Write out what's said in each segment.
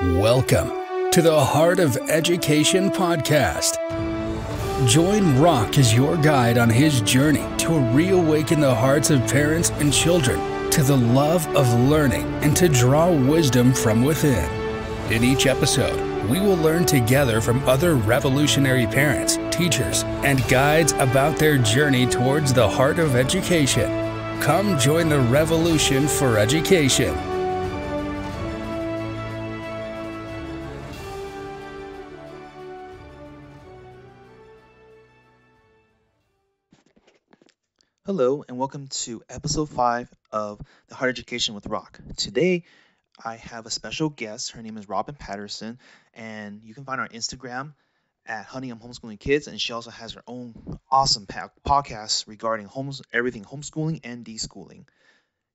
Welcome to the Heart of Education podcast. Join Rock as your guide on his journey to reawaken the hearts of parents and children to the love of learning and to draw wisdom from within. In each episode, we will learn together from other revolutionary parents, teachers, and guides about their journey towards the heart of education. Come join the revolution for education. Hello and welcome to episode 5 of the Heart Education with Rock. Today I have a special guest. Her name is Robyn Patterson, and you can find her on Instagram at Honey, I'm Homeschooling Kids, and she also has her own awesome podcast regarding everything homeschooling and deschooling.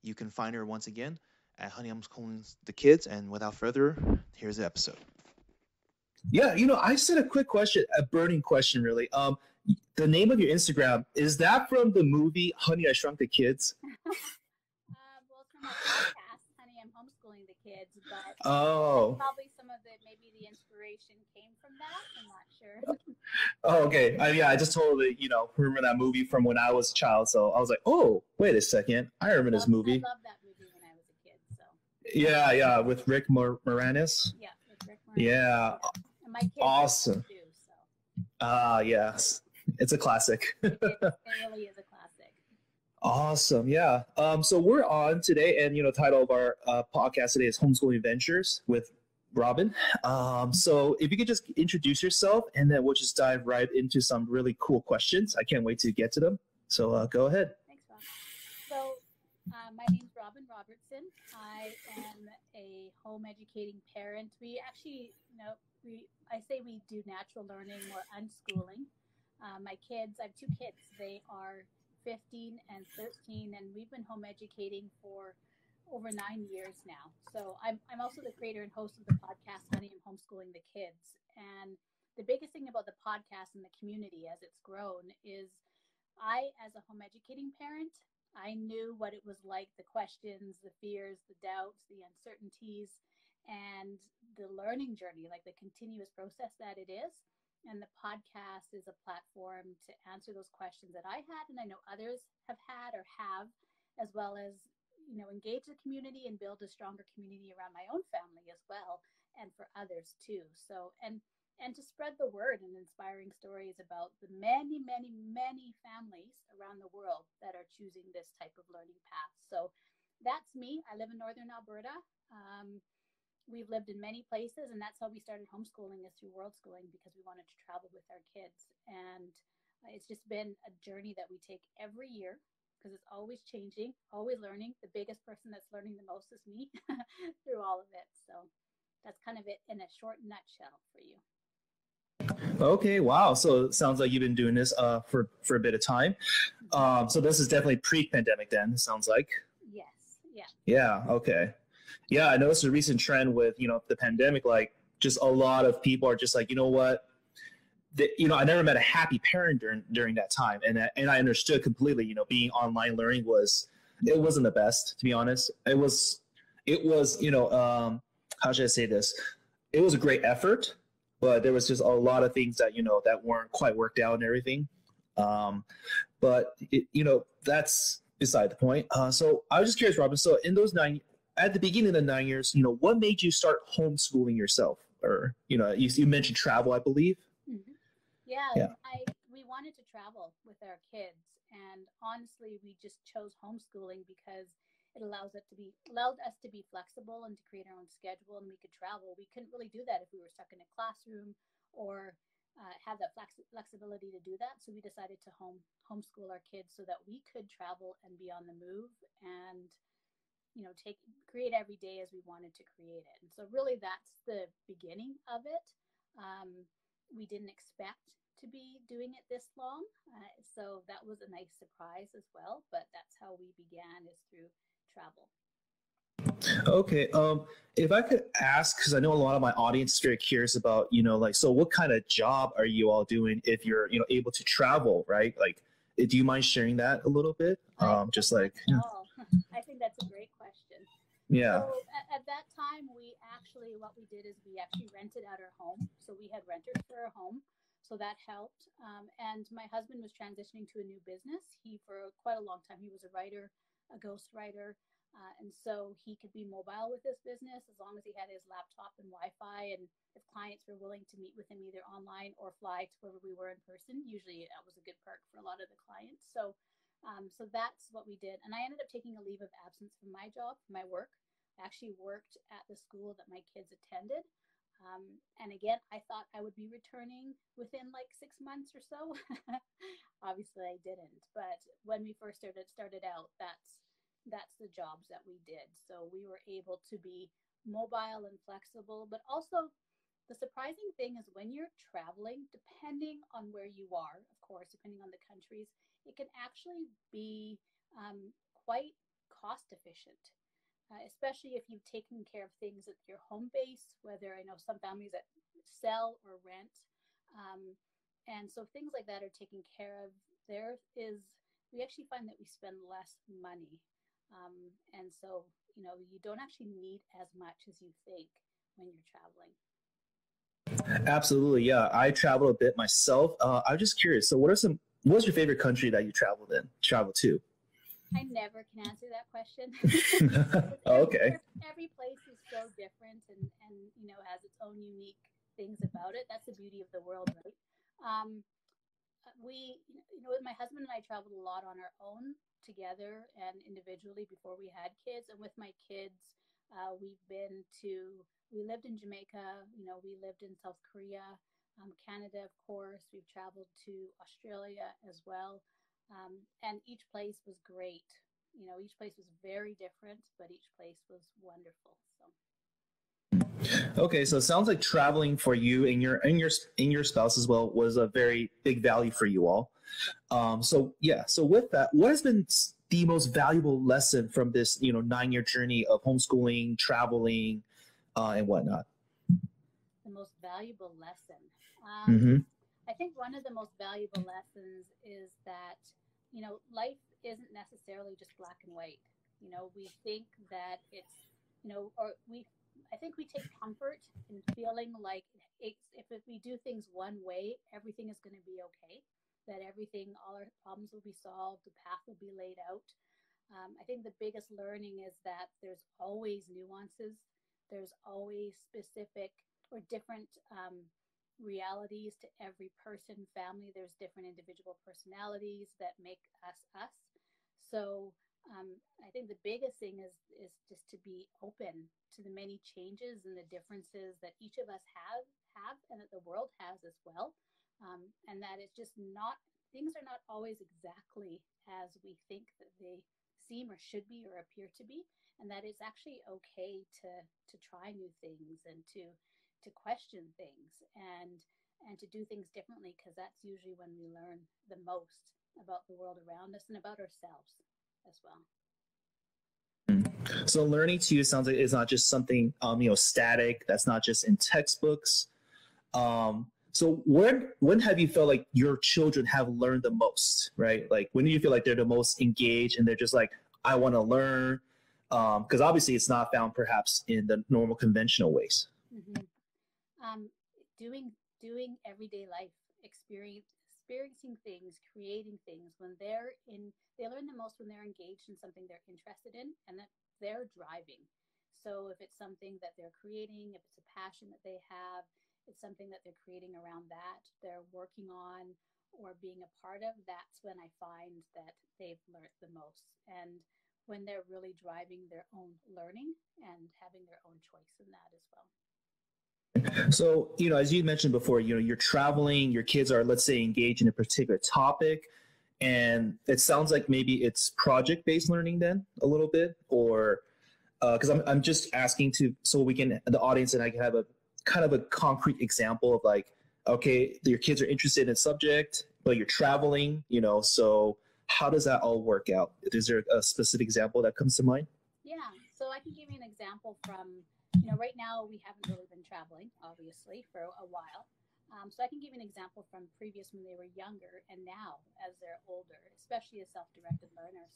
You can find her once again at Honey, I'm Homeschooling the Kids, and without further, here's the episode. Yeah, I said a quick question, a burning question, really. The name of your Instagram, is that from the movie Honey, I Shrunk the Kids? Well, it's from my podcast, Honey, I'm Homeschooling the Kids, but probably some of maybe the inspiration came from that. I'm not sure. Oh, okay. I just totally, remember that movie from when I was a child, so I was like, oh, wait a second. I remember this movie. I loved that movie when I was a kid, so. Yeah, with Rick Moranis. Yeah, with Rick Moranis. Yeah. And my kids awesome. Too, so. Yes. It's a classic. It really is a classic. Awesome. Yeah. So we're on today, and the title of our podcast today is Homeschooling Adventures with Robyn. So if you could just introduce yourself, and then we'll just dive right into some really cool questions. I can't wait to get to them. So go ahead. Thanks, Rob. So my name's Robyn Robertson. I am a home educating parent. We actually, I say we do natural learning or unschooling. My kids, I have 2 kids. They are 15 and 13, and we've been home educating for over 9 years now. So I'm also the creator and host of the podcast, Honey, I'm Homeschooling the Kids. And the biggest thing about the podcast and the community as it's grown is I, as a home educating parent, I knew what it was like, the questions, the fears, the doubts, the uncertainties, and the learning journey, like the continuous process that it is. And the podcast is a platform to answer those questions that I had, and I know others have had or have, as well as, engage the community and build a stronger community around my own family as well, and for others too. So, and to spread the word and inspiring stories about the many, many, many families around the world that are choosing this type of learning path. So that's me. I live in Northern Alberta. We've lived in many places, and that's how we started homeschooling, is through world schooling, because we wanted to travel with our kids. And it's just been a journey that we take every year, because it's always changing, always learning. The biggest person that's learning the most is me through all of it. So that's kind of it in a short nutshell for you. Okay, wow. So it sounds like you've been doing this for a bit of time. So this is definitely pre-pandemic then, it sounds like. Yes, yeah. Yeah, okay. Yeah, I noticed a recent trend with, the pandemic, like just a lot of people are just like, you know what, I never met a happy parent during that time. And I understood completely, being online learning wasn't the best, to be honest. It was, how should I say this? It was a great effort, but there was just a lot of things that, that weren't quite worked out and everything. But that's beside the point. So I was just curious, Robyn, so in those at the beginning of the 9 years, what made you start homeschooling yourself? Or, you mentioned travel, I believe. Mm-hmm. Yeah. We wanted to travel with our kids. And honestly, we just chose homeschooling because it allowed us to be flexible and to create our own schedule, and we could travel. We couldn't really do that if we were stuck in a classroom or have that flexibility to do that. So we decided to homeschool our kids so that we could travel and be on the move and create every day as we wanted to create it. And so really that's the beginning of it. We didn't expect to be doing it this long. So that was a nice surprise as well, but that's how we began, is through travel. Okay. If I could ask, because I know a lot of my audience is very curious about, so what kind of job are you all doing if you're, able to travel, right? Like, do you mind sharing that a little bit? Just like, I think that's a great question. yeah. So at that time, we actually initially what we did is we actually rented out our home. So we had renters for our home. So that helped. And my husband was transitioning to a new business. For quite a long time, he was a writer, a ghost writer. And so he could be mobile with this business as long as he had his laptop and Wi-Fi. And if clients were willing to meet with him either online or fly to wherever we were in person, usually that was a good perk for a lot of the clients. So that's what we did. And I ended up taking a leave of absence from my job, my work. I actually worked at the school that my kids attended. And again, I thought I would be returning within like 6 months or so. Obviously, I didn't. But when we first started out, that's the jobs that we did. So we were able to be mobile and flexible, but also the surprising thing is when you're traveling, depending on where you are, of course, depending on the countries, it can actually be quite cost efficient, especially if you've taken care of things at your home base, whether I know some families that sell or rent. And so things like that are taken care of. We actually find that we spend less money. And so, you don't actually need as much as you think when you're traveling. Absolutely, yeah. I traveled a bit myself. I'm just curious. So, what was your favorite country that you traveled to? I never can answer that question. Oh, okay. Every place is so different and has its own unique things about it. That's the beauty of the world, right? My husband and I traveled a lot on our own together and individually before we had kids. And with my kids, we lived in Jamaica, we lived in South Korea, Canada, of course. We've traveled to Australia as well. And each place was great. Each place was very different, but each place was wonderful. So. Okay, so it sounds like traveling for you and your spouse as well was a very big value for you all. So with that, what has been the most valuable lesson from this 9-year journey of homeschooling, traveling, and whatnot? The most valuable lesson. Mm-hmm. I think one of the most valuable lessons is that life isn't necessarily just black and white. We think that it's I think we take comfort in feeling like if we do things one way, everything is going to be okay. That all our problems will be solved, the path will be laid out. I think the biggest learning is that there's always nuances. There's always specific or different realities to every person, family. There's different individual personalities that make us us. So I think the biggest thing is just to be open to the many changes and the differences that each of us have and that the world has as well. And that it's just things are not always exactly as we think that they seem or should be or appear to be, and that it's actually okay to try new things and to question things and to do things differently, because that's usually when we learn the most about the world around us and about ourselves as well. So learning to you sounds like it's not just something static, that's not just in textbooks. So when have you felt like your children have learned the most, right? Like when do you feel like they're the most engaged and they're just like, I want to learn? Because obviously it's not found perhaps in the normal conventional ways. Mm-hmm. Doing everyday life, experiencing things, creating things. They learn the most when they're engaged in something they're interested in and that they're driving. So if it's something that they're creating, if it's a passion that they have, it's something that they're creating around that they're working on or being a part of, that's when I find that they've learned the most. And when they're really driving their own learning and having their own choice in that as well. So, as you mentioned before, you're traveling, your kids are, let's say, engaged in a particular topic, and it sounds like maybe it's project-based learning then a little bit, or because I'm just asking so the audience and I can have a kind of a concrete example of like, okay, your kids are interested in a subject, but you're traveling, so how does that all work out? Is there a specific example that comes to mind? Yeah, so I can give you an example from, right now we haven't really been traveling, obviously, for a while. So I can give you an example from previous when they were younger and now as they're older, especially as self-directed learners.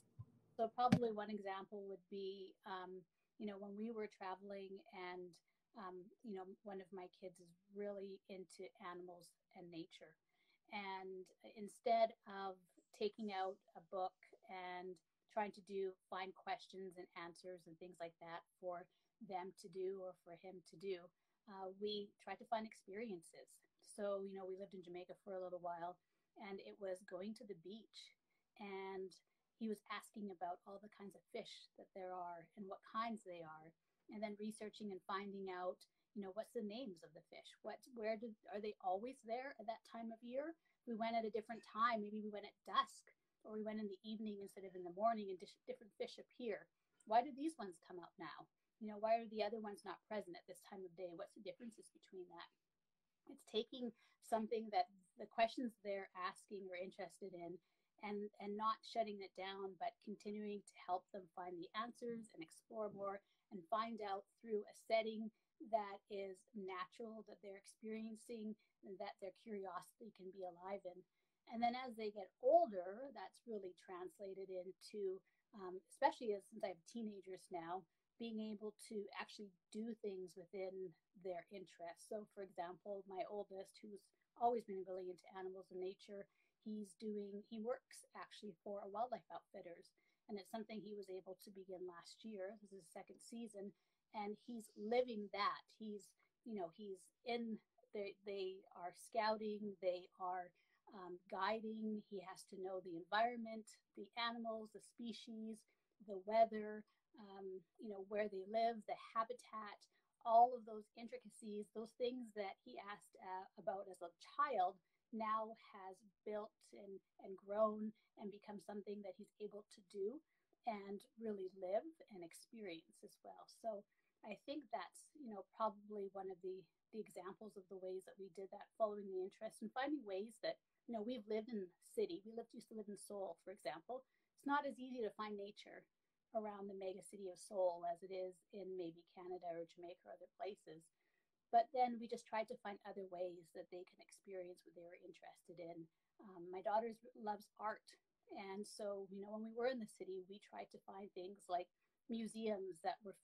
So probably one example would be, when we were traveling and one of my kids is really into animals and nature. And instead of taking out a book and trying to find questions and answers and things like that for them to do or for him to do, we tried to find experiences. So, we lived in Jamaica for a little while, and it was going to the beach, and he was asking about all the kinds of fish that there are and what kinds they are, and then researching and finding out, what's the names of the fish? Are they always there at that time of year? We went at a different time. Maybe we went at dusk, or we went in the evening instead of in the morning, and different fish appear. Why do these ones come out now? Why are the other ones not present at this time of day? What's the differences between that? It's taking something that the questions they're asking or interested in, and not shutting it down, but continuing to help them find the answers and explore more and find out through a setting that is natural, that they're experiencing, and that their curiosity can be alive in. And then as they get older, that's really translated into, especially since I have teenagers now, being able to actually do things within their interests. So, for example, my oldest, who's always been really into animals and nature, he works actually for wildlife outfitters, and it's something he was able to begin last year. This is his second season, and he's living that. He's they are scouting, they are guiding. He has to know the environment, the animals, the species, the weather, where they live, the habitat, all of those intricacies, those things that he asked about as a child now has built and grown and become something that he's able to do and really live and experience as well. So I think that's, probably one of the examples of the ways that we did that, following the interest and finding ways that, we've lived in the city. Used to live in Seoul, for example. It's not as easy to find nature around the mega city of Seoul as it is in maybe Canada or Jamaica or other places. But then we just tried to find other ways that they can experience what they were interested in. My daughter loves art. And so, when we were in the city, we tried to find things like museums that were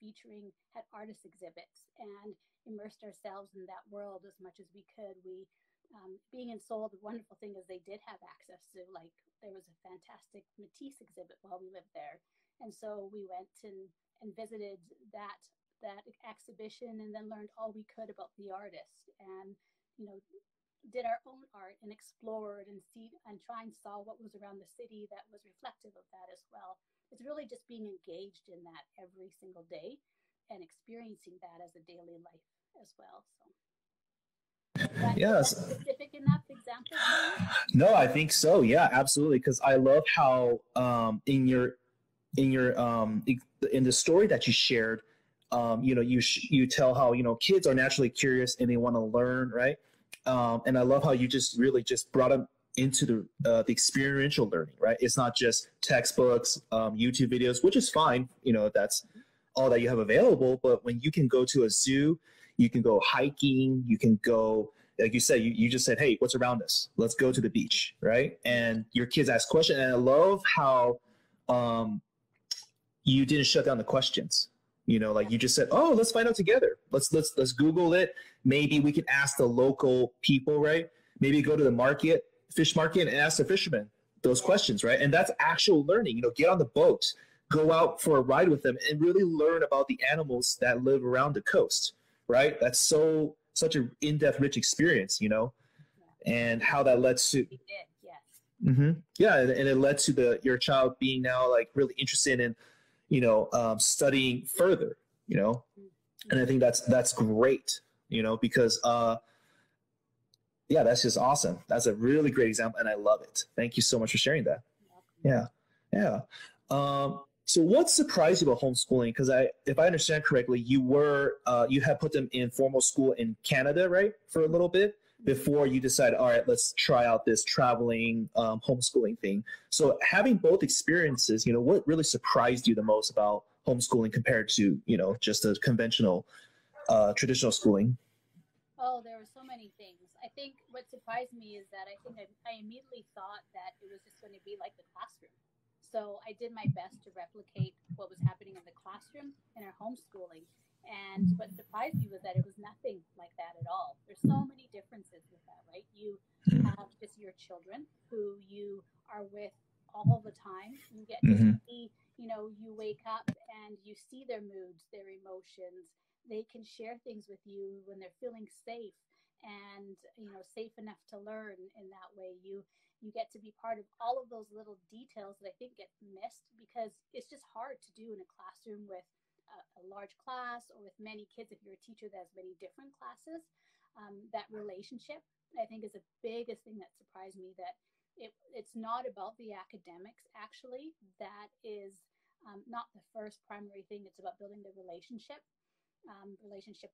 had artist exhibits, and immersed ourselves in that world as much as we could. Being in Seoul, the wonderful thing is they did have access to, there was a fantastic Matisse exhibit while we lived there. And so we went and visited that exhibition, and then learned all we could about the artist, and did our own art and explored and try and saw what was around the city that was reflective of that as well. It's really just being engaged in that every single day and experiencing that as a daily life as well. So Yes. Specific enough example? No, I think so. Yeah, absolutely. Because I love how in the story that you shared, you tell how kids are naturally curious and they want to learn, right? And I love how you just really just brought them into the experiential learning, right? It's not just textbooks, YouTube videos, which is fine. That's all that you have available. But when you can go to a zoo, you can go hiking, you can go, like you said, you just said, hey, what's around us? Let's go to the beach, right? And your kids ask questions. And I love how you didn't shut down the questions. You just said, oh, let's find out together. Let's Google it. Maybe we can ask the local people, right? Maybe go to the fish market, and ask the fishermen those questions, right? And that's actual learning. Get on the boat, go out for a ride with them, and really learn about the animals that live around the coast, right? That's such an in-depth, rich experience, and how that led to. We did, yes. Mm-hmm. Yeah, and it led to your child being now really interested in studying further, and I think that's great, because that's just awesome. That's a really great example, and I love it. Thank you so much for sharing that. Yeah. So what surprised you about homeschooling? Because if I understand correctly, you had put them in formal school in Canada, right, for a little bit before you decided, all right, let's try out this traveling homeschooling thing. So having both experiences, what really surprised you the most about homeschooling compared to, just a conventional traditional schooling? Oh, there were so many things. I think what surprised me is that I immediately thought that it was just going to be like the classroom. So I did my best to replicate what was happening in the classroom in our homeschooling. And what surprised me was that it was nothing like that at all. There's so many differences with that, right? You have just your children who you are with all the time. You get to see, you wake up and you see their moods, their emotions. They can share things with you when they're feeling safe and, safe enough to learn in that way. You get to be part of all of those little details that I think get missed because it's just hard to do in a classroom with a large class or with many kids. If you're a teacher that has many different classes, that relationship, I think, is the biggest thing that surprised me, that it's not about the academics. Actually, that is not the first primary thing. It's about building the relationship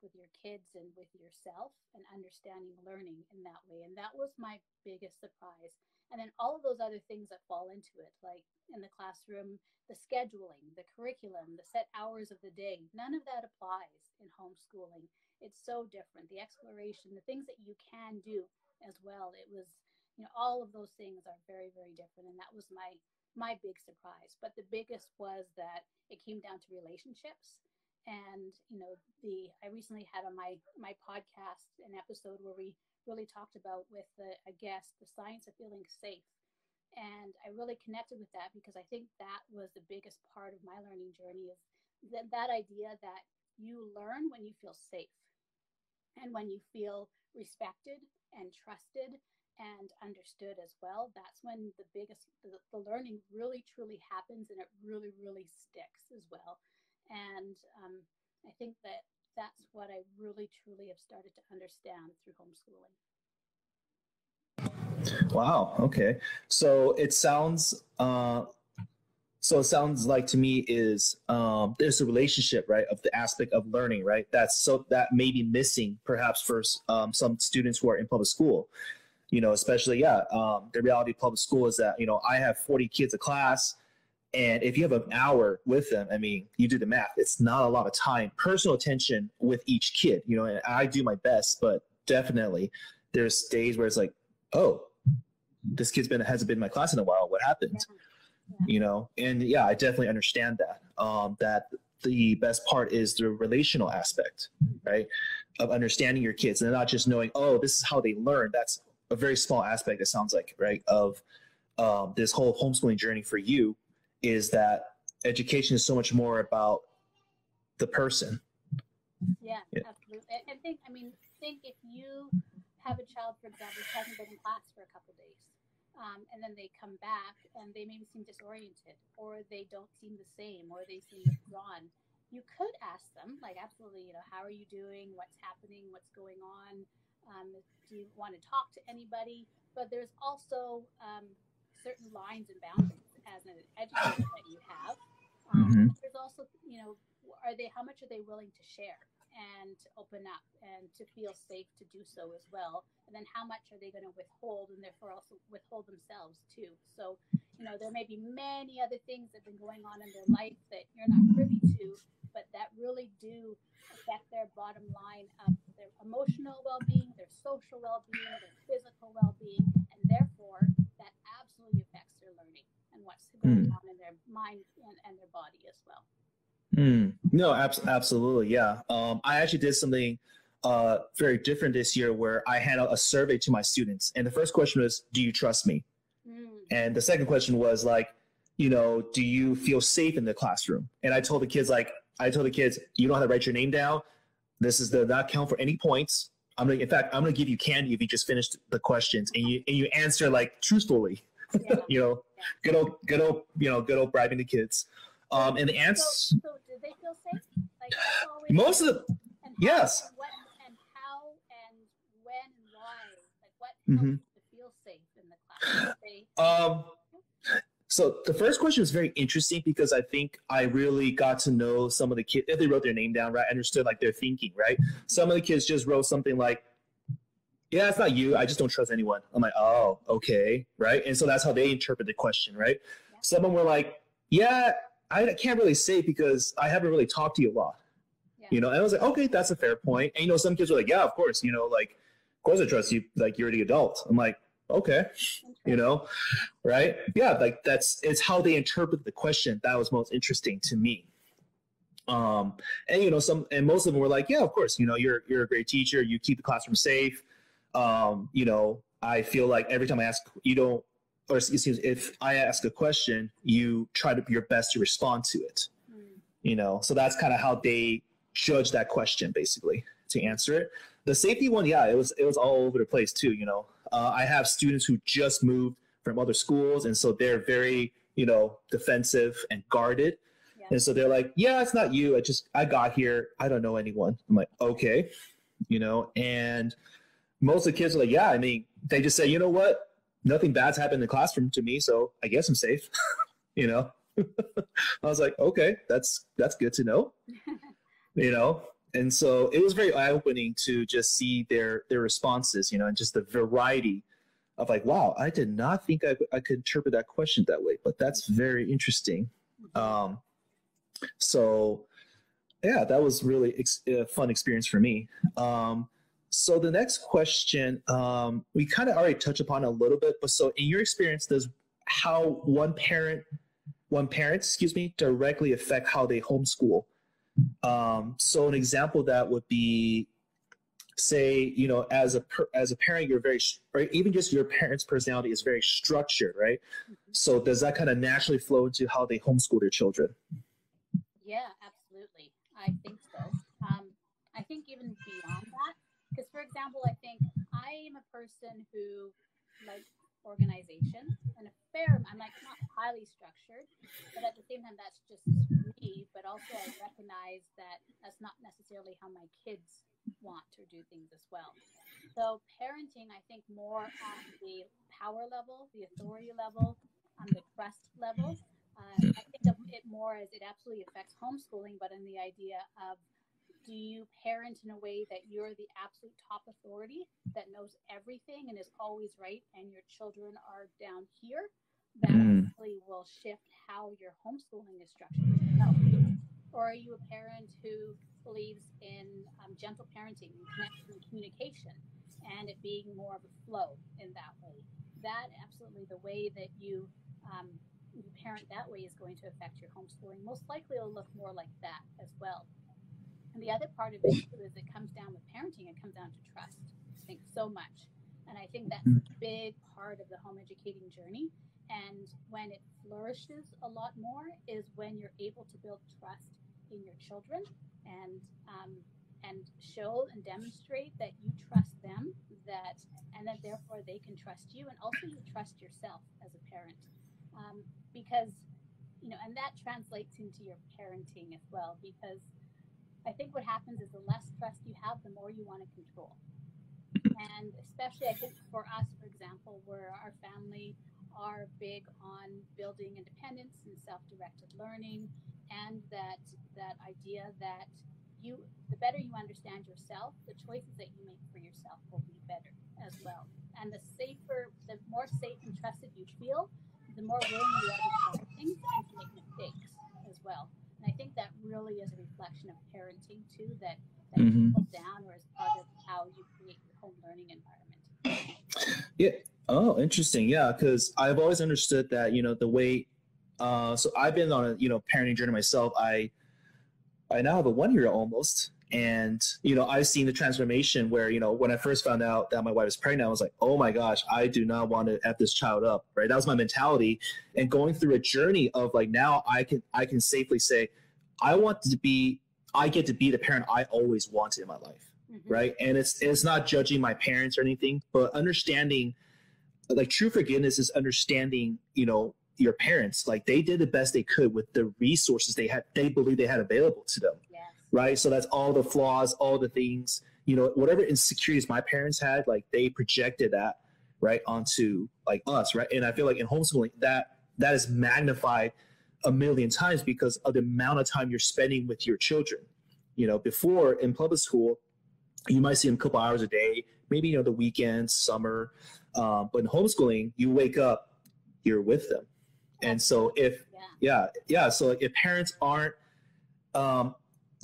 with your kids and with yourself, and understanding learning in that way. And that was my biggest surprise. And then all of those other things that fall into it, like in the classroom, the scheduling, the curriculum, the set hours of the day, none of that applies in homeschooling. It's so different. The exploration, the things that you can do as well. It was, all of those things are very, very different. And that was my big surprise. But the biggest was that it came down to relationships. And, I recently had on my podcast an episode where we really talked about with a guest, the science of feeling safe. And I really connected with that because I think that was the biggest part of my learning journey, is that idea that you learn when you feel safe and when you feel respected and trusted and understood as well. That's when the learning really truly happens, and it really, really sticks as well. And I think that's what I really truly have started to understand through homeschooling. Wow. Okay. So it sounds like to me is there's a relationship, right, of the aspect of learning, right? That may be missing perhaps for some students who are in public school, especially, the reality of public school is that, I have 40 kids a class. And if you have an hour with them, I mean, you do the math, it's not a lot of time, personal attention with each kid, and I do my best, but definitely there's days where it's like, oh, this kid's hasn't been in my class in a while. What happened? Yeah. And I definitely understand that, that the best part is the relational aspect, right, of understanding your kids and not just knowing, oh, this is how they learn. That's a very small aspect, it sounds like, right, of this whole homeschooling journey for you, is that education is so much more about the person. Yeah. Absolutely. And think if you have a child, for example, who hasn't been in class for a couple of days, and then they come back and they maybe seem disoriented, or they don't seem the same, or they seem withdrawn, you could ask them, like, absolutely, how are you doing? What's happening? What's going on? Do you want to talk to anybody? But there's also certain lines and boundaries as an educator that you have. There's also, how much are they willing to share and to open up and to feel safe to do so as well? And then how much are they going to withhold, and therefore also withhold themselves too? So, there may be many other things that have been going on in their life that you're not privy to, but that really do affect their bottom line of their emotional well-being, their social well-being, their physical well-being, and therefore that absolutely affects their learning and what's going on in their mind and their body as well. No, absolutely. Yeah. I actually did something very different this year where I handed out a survey to my students. And the first question was, do you trust me? And the second question was like, do you feel safe in the classroom? And I told the kids, you don't have to write your name down. This is not count for any points. I'm going to give you candy if you just finish the questions and you answer like truthfully. Yeah. Good old bribing the kids. And the answer. So did they feel safe? Like, that's always most of the, yes. And what and how and when and why? Like, what helps you to feel safe in the class? So the first question was very interesting because I think I really got to know some of the kids. If they wrote their name down, right, I understood like their thinking, right? Some of the kids just wrote something like, yeah, it's not you. I just don't trust anyone. I'm like, oh, okay, right? And so that's how they interpret the question, right? Yeah. Some of them were like, yeah, I can't really say because I haven't really talked to you a lot, and I was like, okay, that's a fair point. And, some kids were like, yeah, of course, like, of course I trust you. Like, you're the adult. I'm like, okay, right? Yeah, like it's how they interpret the question that was most interesting to me. And most of them were like, yeah, of course, you're a great teacher. You keep the classroom safe. I feel like every time I ask, if I ask a question, you try to your best to respond to it. So that's kind of how they judge that question, basically, to answer it. The safety one, yeah, it was all over the place too. I have students who just moved from other schools, and so they're very, defensive and guarded. Yeah. And so they're like, yeah, it's not you. I got here. I don't know anyone. I'm like, okay, and most of the kids are like, yeah, I mean, they just say, you know what? Nothing bad's happened in the classroom to me, so I guess I'm safe. I was like, okay, that's good to know. And so it was very eye-opening to just see their responses, and just the variety of like, wow, I did not think I could interpret that question that way, but that's very interesting. So yeah, that was really a fun experience for me. So the next question, we kind of already touched upon a little bit, but so in your experience, does how one parent, directly affect how they homeschool? So an example of that would be, say, as a parent, you're very, or even just your parent's personality is very structured, right? So does that kind of naturally flow into how they homeschool their children? Yeah, absolutely. I think so. I think even beyond that, because for example, I think I am a person who likes organization and I'm like not highly structured, but at the same time, that's just me. But also I recognize that that's not necessarily how my kids want to do things as well. So parenting, I think more on the power level, the authority level, on the trust level. I think of it more as it absolutely affects homeschooling, but in the idea of, do you parent in a way that you're the absolute top authority that knows everything and is always right, and your children are down here? That really will shift how your homeschooling is structured. Or are you a parent who believes in gentle parenting and connection and communication, and it being more of a flow in that way? That absolutely, the way that you parent that way is going to affect your homeschooling. Most likely it'll look more like that as well. And the other part of it too is it comes down with parenting, it comes down to trust, I think, so much. And I think that's a big part of the home educating journey. And when it flourishes a lot more is when you're able to build trust in your children and show and demonstrate that you trust them, and that therefore they can trust you, and also you trust yourself as a parent. Because, and that translates into your parenting as well, because I think what happens is the less trust you have, the more you want to control. And especially, I think for us, for example, where our family are big on building independence and self-directed learning, and that idea that the better you understand yourself, the choices that you make for yourself will be better as well. And the more safe and trusted you feel, the more willing you are to try things and to make mistakes as well. And I think that really is a reflection of parenting too, that trickles down or is part of how you create your home learning environment. Yeah. Oh, interesting. Yeah, because I've always understood that, the way, so I've been on a, parenting journey myself. I now have a 1-year-old almost. And, I've seen the transformation where, when I first found out that my wife was pregnant, I was like, oh my gosh, I do not want to F this child up, right? That was my mentality. And going through a journey of like, now I can safely say, I get to be the parent I always wanted in my life, right? And it's not judging my parents or anything, but understanding, like, true forgiveness is understanding, your parents, like, they did the best they could with the resources they believe they had available to them. Yes. Right. So that's all the flaws, all the things, whatever insecurities my parents had, like, they projected that right onto like us. Right. And I feel like in homeschooling that is magnified a million times because of the amount of time you're spending with your children. Before in public school, you might see them a couple hours a day, maybe, the weekends, summer. But in homeschooling, you wake up, you're with them. And so so if parents aren't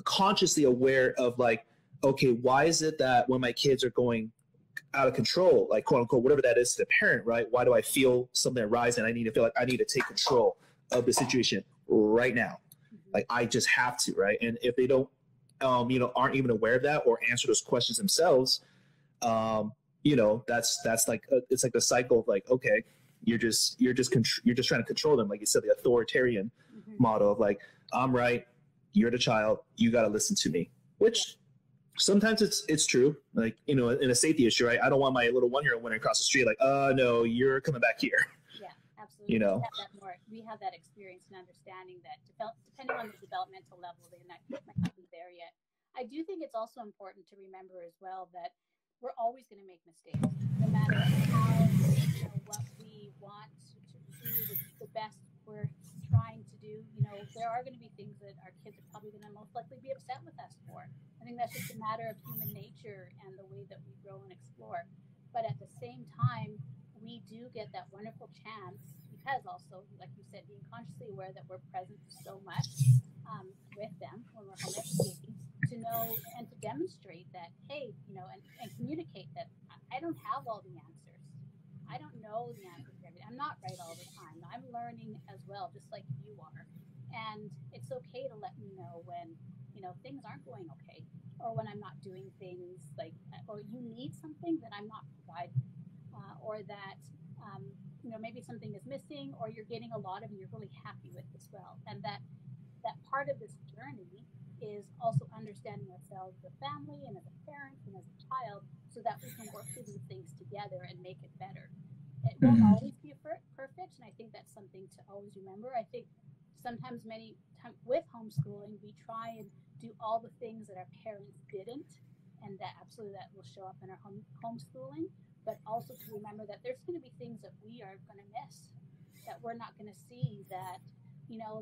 consciously aware of like, okay, why is it that when my kids are going out of control, like quote unquote, whatever that is to the parent, right? Why do I feel something rise and I need to feel like I need to take control of the situation right now, Like, I just have to, right? And if they don't, aren't even aware of that or answer those questions themselves, that's like it's like the cycle of like, okay, you're just trying to control them, like you said, the authoritarian model of like, I'm right, you're the child, you got to listen to me, which sometimes it's true. Like, in a safety issue, right? I don't want my little 1-year-old running across the street like, no, you're coming back here. Yeah, absolutely. We have that experience and understanding that depending on the developmental level, they might not be there yet. I do think it's also important to remember as well that we're always going to make mistakes, no matter how, what we want to do, the best we're trying to do. There are going to be things that our kids are probably going to most likely be upset with us for. I think that's just a matter of human nature and the way that we grow and explore. But at the same time, we do get that wonderful chance, because also, like you said, being consciously aware that we're present so much with them when we're home educating, to know and to demonstrate that, hey, and communicate that I don't have all the answers. I don't know the answers to everything. I'm not right all the time. I'm learning as well, just like you are. And it's okay to let me know when, things aren't going okay, or when I'm not doing things like, or you need something that I'm not providing, or that, maybe something is missing, or you're getting a lot of and you're really happy with as well. And that part of this journey is also understanding ourselves as a family and as a parent and as a child, so that we can work through these things together and make it better. It won't always be perfect, and I think that's something to always remember. I think sometimes with homeschooling, we try and do all the things that our parents didn't, and that will show up in our homeschooling, but also to remember that there's going to be things that we are going to miss, that we're not going to see, that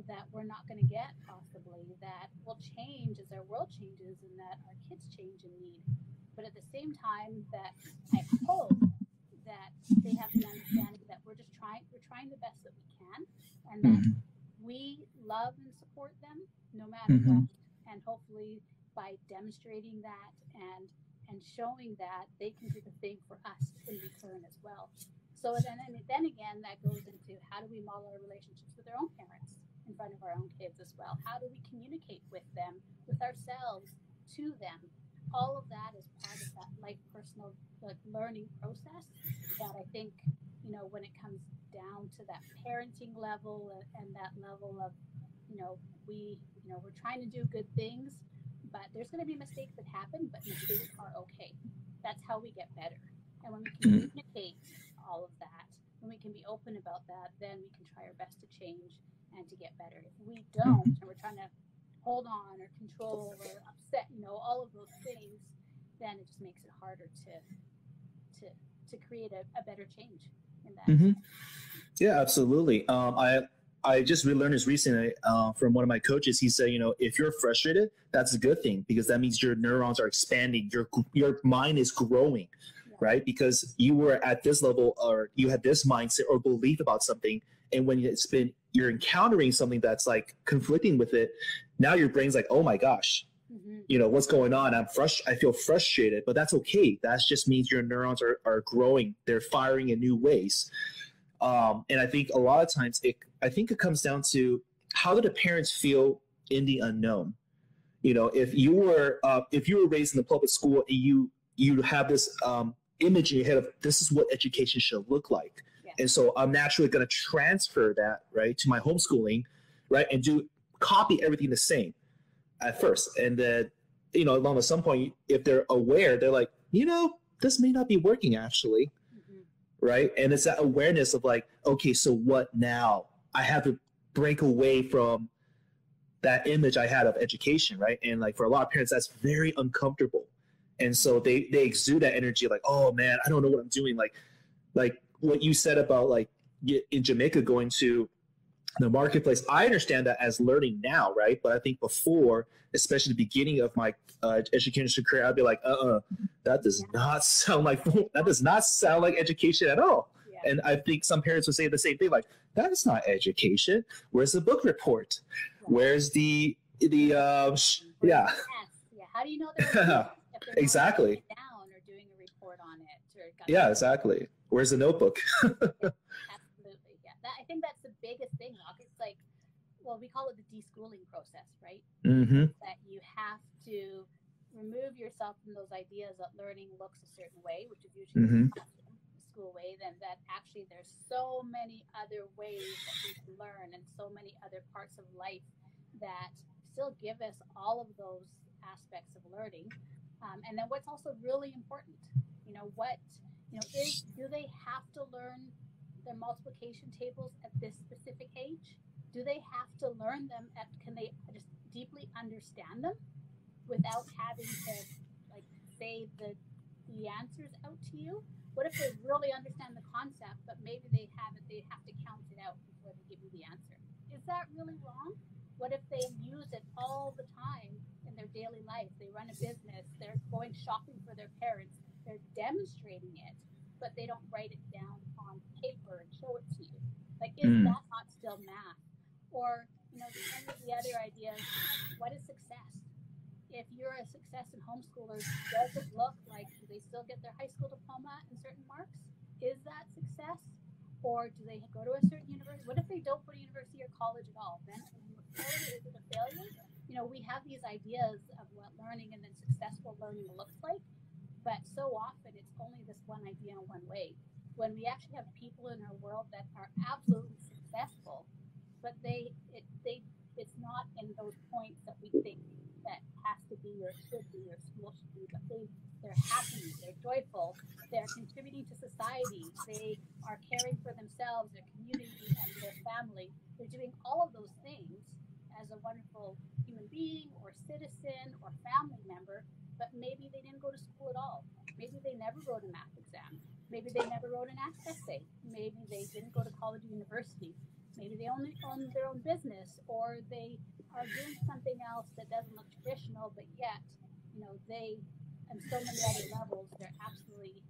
that we're not going to get possibly, that will change as our world changes and that our kids change and need. But at the same time, that I hope that they have the understanding that we're trying the best that we can, and that we love and support them no matter what. And hopefully by demonstrating that and showing that, they can do the same for us in return as well. So then again, that goes into how do we model our relationships with our own parents in front of our own kids as well? How do we communicate with them, with ourselves, to them? All of that is part of that personal learning process that I think, when it comes down to that parenting level and that level of, we're trying to do good things, but there's going to be mistakes that happen, but mistakes are okay. That's how we get better. And when we communicate all of that, when we can be open about that, then we can try our best to change and to get better. If we don't, and we're trying to hold on or control or upset, all of those things, then it just makes it harder to create a better change in that. Yeah, absolutely. I just relearned this recently from one of my coaches. He said, if you're frustrated, that's a good thing, because that means your neurons are expanding, your mind is growing, right? Because you were at this level, or you had this mindset or belief about something, and when you're encountering something that's like conflicting with it, now your brain's like, oh my gosh, what's going on? I feel frustrated, but that's okay. That just means your neurons are growing. They're firing in new ways. And I think a lot of times it comes down to, how do the parents feel in the unknown? If you were raised in the public school, and you have this image in your head of, this is what education should look like. Yeah. And so I'm naturally going to transfer that, right, to my homeschooling, right, and copy everything the same at first. And then, along at some point, if they're aware, they're like, this may not be working actually. Right. And it's that awareness of like, okay, so what now? I have to break away from that image I had of education. Right. And like, for a lot of parents, that's very uncomfortable. And so they exude that energy like, oh man, I don't know what I'm doing. Like what you said about like in Jamaica going to the marketplace, I understand that as learning now, right? But I think before, especially the beginning of my education career, I'd be like, that does not sound like education at all. Yeah. And I think some parents would say the same thing, like, that is not education. Where's the book report? Right. Where's the yeah. Yeah. How do you know they're exactly down or doing a report on it? Yeah, exactly. Where's the notebook? Absolutely, yeah. I think that's the biggest thing, Rock. It's like well, we call it the deschooling process, right? Mm-hmm. That you have to remove yourself from those ideas that learning looks a certain way, which is usually Mm-hmm. the classroom, the school way, then that actually there's so many other ways that we can learn and so many other parts of life that still give us all of those aspects of learning. And then what's also really important, do they have to learn their multiplication tables at this specific age? Do they have to learn them can they just deeply understand them without having to like say the answers out to you? What if they really understand the concept, but maybe they have to count it out before they give you the answer? Is that really wrong? What if they use it all the time in their daily life? They run a business, they're going shopping for their parents, they're demonstrating it, but they don't write it down on paper and show it to you. Like, is that not still math? Or, any of the other ideas, what is success? If you're a success in homeschoolers, does it look like, do they still get their high school diploma and certain marks? Is that success? Or do they go to a certain university? What if they don't go to university or college at all? Then is it a failure? We have these ideas of what learning and then successful learning looks like, but so often it's only this one idea in one way. When we actually have people in our world that are absolutely successful, but it's not in those points that we think that has to be or should be or school should be, but they're happy, they're joyful, they're contributing to society, they are caring for themselves, their community, and their family. They're doing all of those things as a wonderful human being or citizen or family member, but maybe they didn't go to school at all. Maybe they never wrote a math exam. Maybe they never wrote an essay. Maybe they didn't go to college or university. Maybe they only own their own business, or they are doing something else that doesn't look traditional, but yet, they, on so many other levels, they're absolutely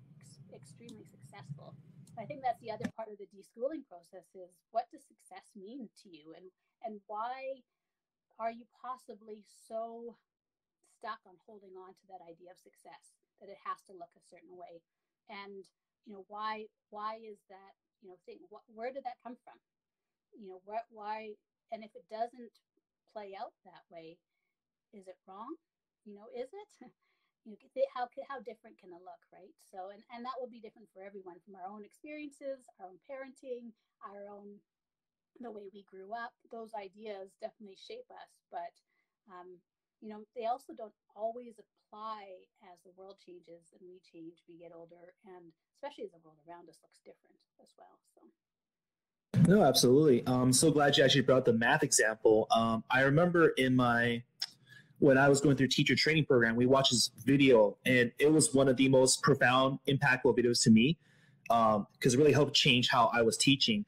extremely successful. I think that's the other part of the deschooling process is, what does success mean to you? And why are you possibly so stuck on holding on to that idea of success, that it has to look a certain way? And, why is that, thing, where did that come from? Why, and if it doesn't play out that way, is it wrong? Is it? How different can it look, right? So, and that will be different for everyone, from our own experiences, our own parenting, the way we grew up. Those ideas definitely shape us, but they also don't always apply as the world changes and we change, we get older, and especially as the world around us looks different as well. So. No, absolutely. I'm so glad you actually brought the math example. I remember when I was going through teacher training program, we watched this video, and it was one of the most profound, impactful videos to me, because it really helped change how I was teaching.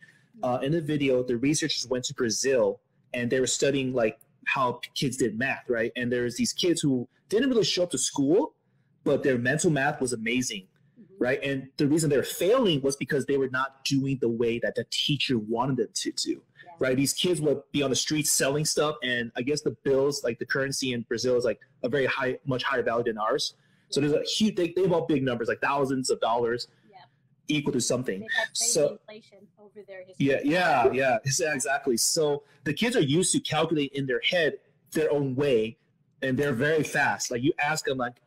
In the video, the researchers went to Brazil, and they were studying like how kids did math, right? And there's these kids who didn't really show up to school, but their mental math was amazing. Right. And the reason they're failing was because they were not doing the way that the teacher wanted them to do. Yeah. Right. These kids would be on the streets selling stuff. And I guess the bills, like the currency in Brazil, is like a very much higher value than ours. Yeah. So there's a huge, they have all big numbers, like thousands of dollars equal to something. So inflation over their history. Yeah, exactly. So the kids are used to calculating in their head their own way, and they're very fast. Like you ask them, like,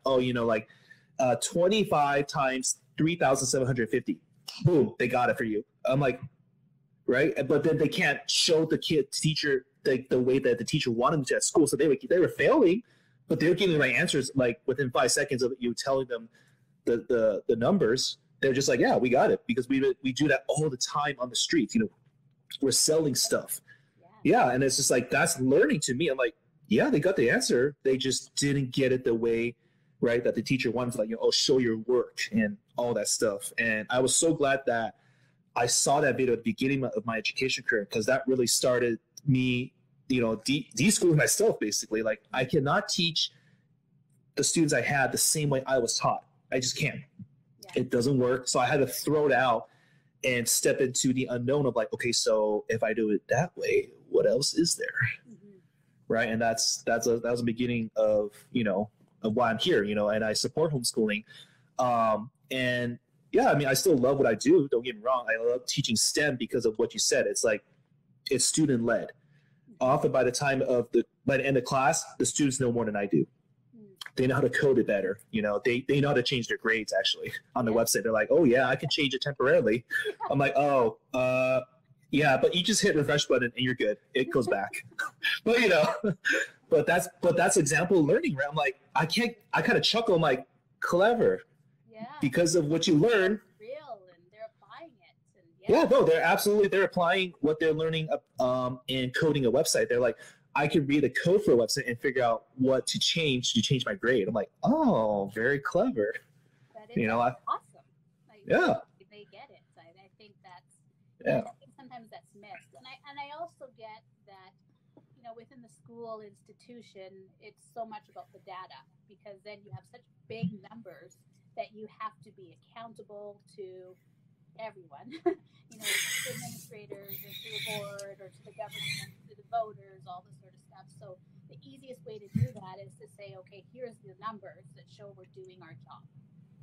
25 times 3,750. Boom, they got it for you. I'm like, right? But then they can't show the teacher the way that the teacher wanted them to at school. So they were failing, but they were getting the right answers like within 5 seconds of you telling them the numbers. They're just like, yeah, we got it, because we do that all the time on the streets. We're selling stuff. Yeah, and it's just like, that's learning to me. I'm like, yeah, they got the answer. They just didn't get it the way, right, that the teacher wanted to, like, show your work and all that stuff. And I was so glad that I saw that video at the beginning of my education career, because that really started me, deschooling myself, basically. Like, I cannot teach the students I had the same way I was taught. I just can't. Yeah. It doesn't work. So I had to throw it out and step into the unknown of like, okay, so if I do it that way, what else is there? Mm-hmm. Right. And that was the beginning of, of why I'm here, and I support homeschooling. And yeah, I mean, I still love what I do. Don't get me wrong. I love teaching STEM because of what you said. It's like, it's student led. often by the end of class, the students know more than I do. They know how to code it better. They know how to change their grades actually on the website. They're like, oh yeah, I can change it temporarily. I'm like, oh, yeah, but you just hit refresh button and you're good. It goes back. but that's example learning, right? I'm like, I kind of chuckle. I'm like, clever. Yeah. Because of what you learn. Real, and they're applying it. And no, they're applying what they're learning in coding a website. They're like, I can read the code for a website and figure out what to change my grade. I'm like, oh, very clever. That is awesome. Like, yeah. They get it. I think that's yeah. I think sometimes that's missed. And I also get that, within the school institution, it's so much about the data, because then you have such big numbers that you have to be accountable to everyone, to administrators or to the board or to the government, to the voters, all this sort of stuff. So the easiest way to do that is to say, okay, here's the numbers that show we're doing our job.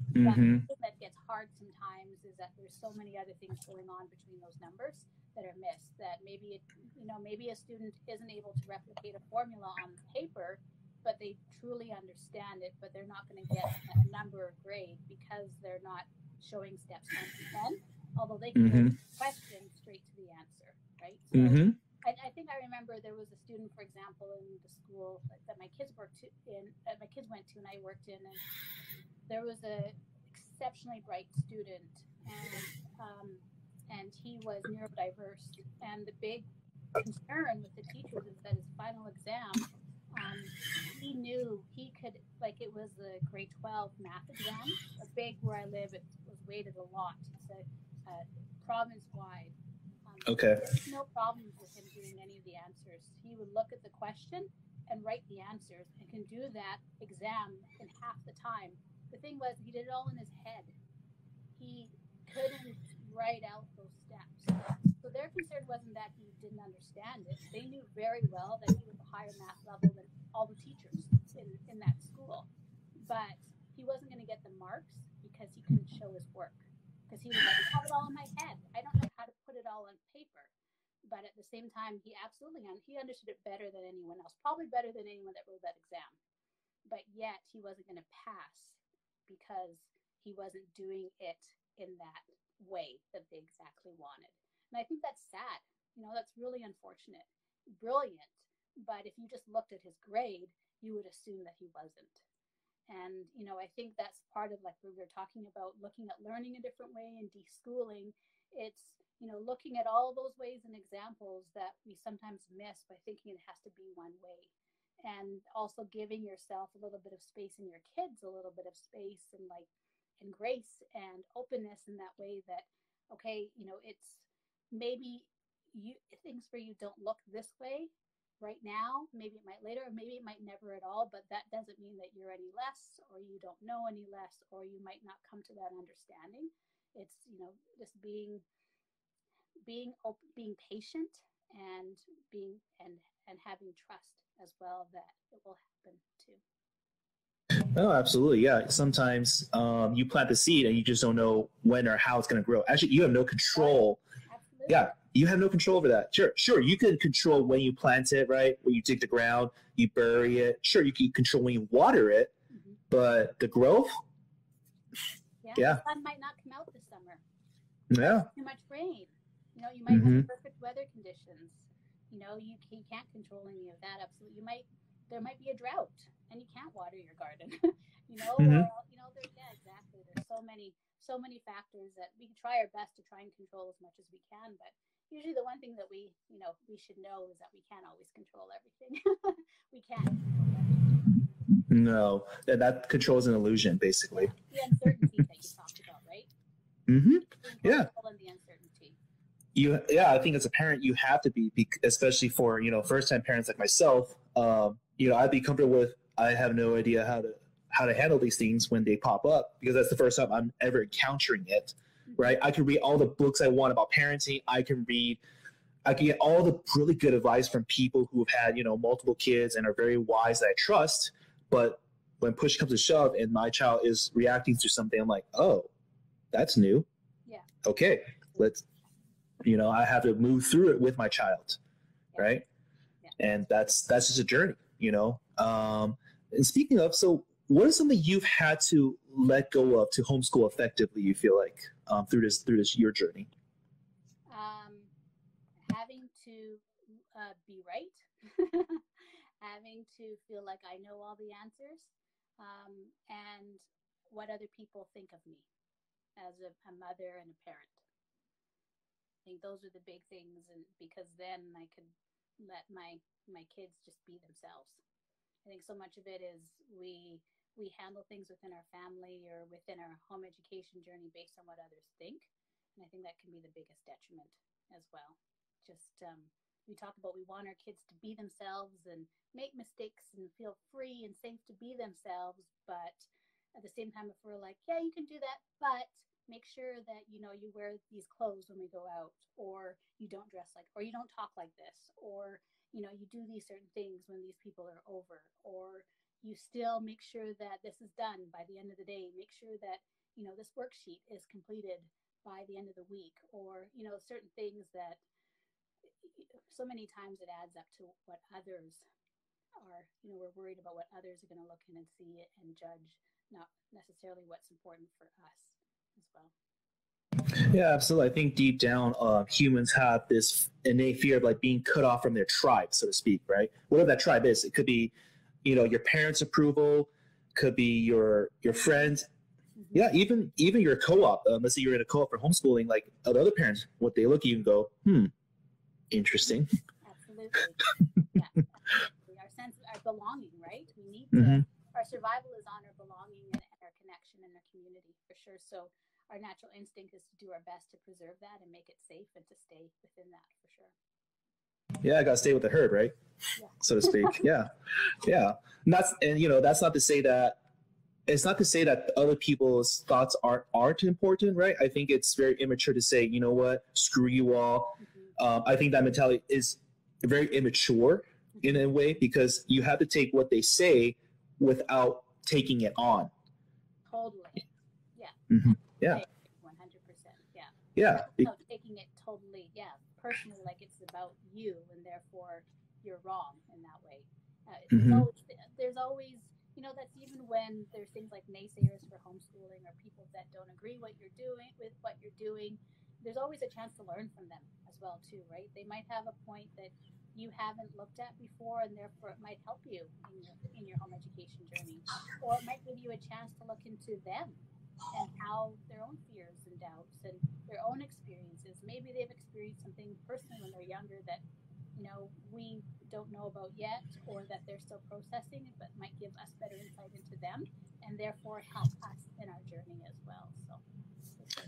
But the thing that gets hard sometimes is that there's so many other things going on between those numbers that are missed, that maybe a student isn't able to replicate a formula on paper, but they truly understand it, but they're not going to get a number or grade because they're not showing steps 1 to 10, although they can go question straight to the answer, right? So I think I remember there was a student, for example, in the school that my kids went to and I worked in, and there was a exceptionally bright student, and he was neurodiverse, and the big concern with the teachers is that his final exam, he knew he could, it was a grade 12 math exam, where I live, it was weighted a lot. It's a province-wide. Okay. There's no problems with him doing any of the answers. He would look at the question and write the answers, and can do that exam in half the time. The thing was, he did it all in his head. He couldn't write out those steps. So their concern wasn't that he didn't understand it. They knew very well that he was a higher math level than all the teachers in that school. But he wasn't going to get the marks because he couldn't show his work. Because he was like, I have it all in my head. I don't know how to put it all on paper. But at the same time, he understood it better than anyone else, probably better than anyone that wrote that exam. But yet he wasn't going to pass because he wasn't doing it in that way that they exactly wanted. And I think that's sad. That's really unfortunate. Brilliant. But if you just looked at his grade, you would assume that he wasn't. And, I think that's part of, we were talking about, looking at learning a different way and deschooling. It's, looking at all those ways and examples that we sometimes miss by thinking it has to be one way. And also giving yourself a little bit of space, and your kids a little bit of space, and grace and openness in that way that, okay, it's maybe things for you don't look this way right now, maybe it might later, or maybe it might never at all, but that doesn't mean that you're any less, or you don't know any less, or you might not come to that understanding. It's, just being patient and having trust as well that it will happen too. Oh, absolutely. Yeah. Sometimes you plant the seed and you just don't know when or how it's going to grow. Actually, you have no control. Absolutely. Yeah. You have no control over that. Sure. You can control when you plant it, right? When you dig the ground, you bury it. Sure. You can control when you water it, but the growth. Yeah. The sun might not come out this summer. Yeah. Too much rain. You might have perfect weather conditions. You can't control any of that. Absolutely. There might be a drought and you can't water your garden. Exactly. There's so many factors that we try our best to try and control as much as we can, but usually the one thing that we should know is that we can't always control everything. We can't control everything. No, that control is an illusion, basically. The uncertainty that you talked about, right? Yeah. And the uncertainty. I think as a parent, you have to be, especially for, first-time parents like myself, I'd be comfortable with, I have no idea how to handle these things when they pop up, because that's the first time I'm ever encountering it, right? I can read all the books I want about parenting. I can get all the really good advice from people who have had, multiple kids and are very wise that I trust. But when push comes to shove and my child is reacting to something, I'm like, oh, that's new. Yeah. Okay, let's, I have to move through it with my child, right? And that's just a journey, you know. And speaking of, so what is something you've had to let go of to homeschool effectively, you feel like, through this your journey? Having to be right, having to feel like I know all the answers, and what other people think of me as a mother and a parent. I think those are the big things, and because then I could let my kids just be themselves. I think so much of it is we handle things within our family or within our home education journey based on what others think, and I think that can be the biggest detriment as well. Just we talk about we want our kids to be themselves and make mistakes and feel free and safe to be themselves, but at the same time, if we're like, yeah, you can do that, but make sure that you know you wear these clothes when we go out, or you don't dress like, or you don't talk like this, or you know you do these certain things when these people are over, or you still make sure that this is done by the end of the day, make sure that you know this worksheet is completed by the end of the week, or you know certain things that so many times it adds up to what others are, you know, we're worried about what others are going to look in and see it and judge, not necessarily what's important for us as well. Yeah, absolutely. I think deep down, humans have this innate fear of like being cut off from their tribe, so to speak, right? Whatever that tribe is, it could be, you know, your parents' approval, could be your friends, yeah, even your co-op. Let's say you're in a co-op for homeschooling, like other parents, what they look at you and go, interesting. Absolutely, yeah, absolutely. Our sense, our belonging, right? We need to. Our survival is on our belonging and our connection and our community for sure. So our natural instinct is to do our best to preserve that and make it safe and to stay within that for sure. Yeah, I gotta stay with the herd, right? Yeah. So to speak. Yeah, yeah. And you know, that's not to say that it's not to say that other people's thoughts aren't important, right? I think it's very immature to say, you know what, screw you all. I think that mentality is very immature in a way, because you have to take what they say without taking it on. Totally. Yeah. Yeah. 100%. Yeah. Yeah. No, taking it totally, yeah, personally, like it's about you, and therefore you're wrong in that way. There's always, you know, that's even when there's things like naysayers for homeschooling or people that don't agree with what you're doing. There's always a chance to learn from them as well, too, right? They might have a point that you haven't looked at before, and therefore it might help you in your home education journey, or it might give you a chance to look into them and how their own fears and doubts and their own experiences. Maybe they've experienced something personally when they're younger that, you know, we don't know about yet, or that they're still processing, but might give us better insight into them and therefore help us in our journey as well. So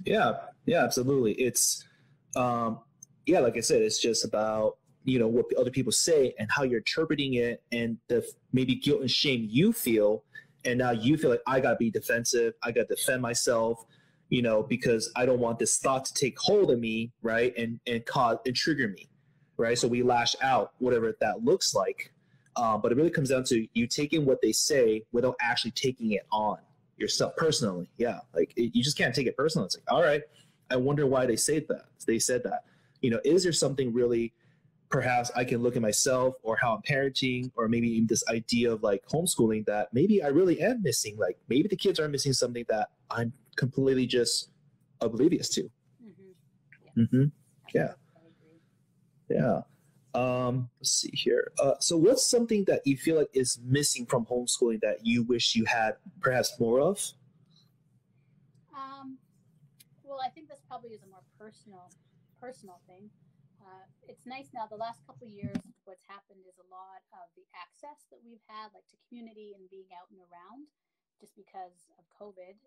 yeah, absolutely. It's yeah, like I said, it's just about, you know, what other people say and how you're interpreting it, and the maybe guilt and shame you feel, and now you feel like I gotta be defensive, I gotta defend myself, you know, because I don't want this thought to take hold of me, right, and cause and trigger me, right? So we lash out, whatever that looks like. But it really comes down to you taking what they say without actually taking it on yourself personally. Yeah, like you just can't take it personally. It's like, all right, I wonder why they said that. They said that. You know, is there something really perhaps I can look at myself or how I'm parenting, or maybe even this idea of like homeschooling that maybe I really am missing. Like maybe the kids are missing something that I'm completely just oblivious to. Yeah. Yeah. Let's see here. So what's something that you feel like is missing from homeschooling that you wish you had perhaps more of? Well, I think this probably is a more personal thing. It's nice now. The last couple of years, what's happened is a lot of the access that we've had, like to community and being out and around, just because of COVID,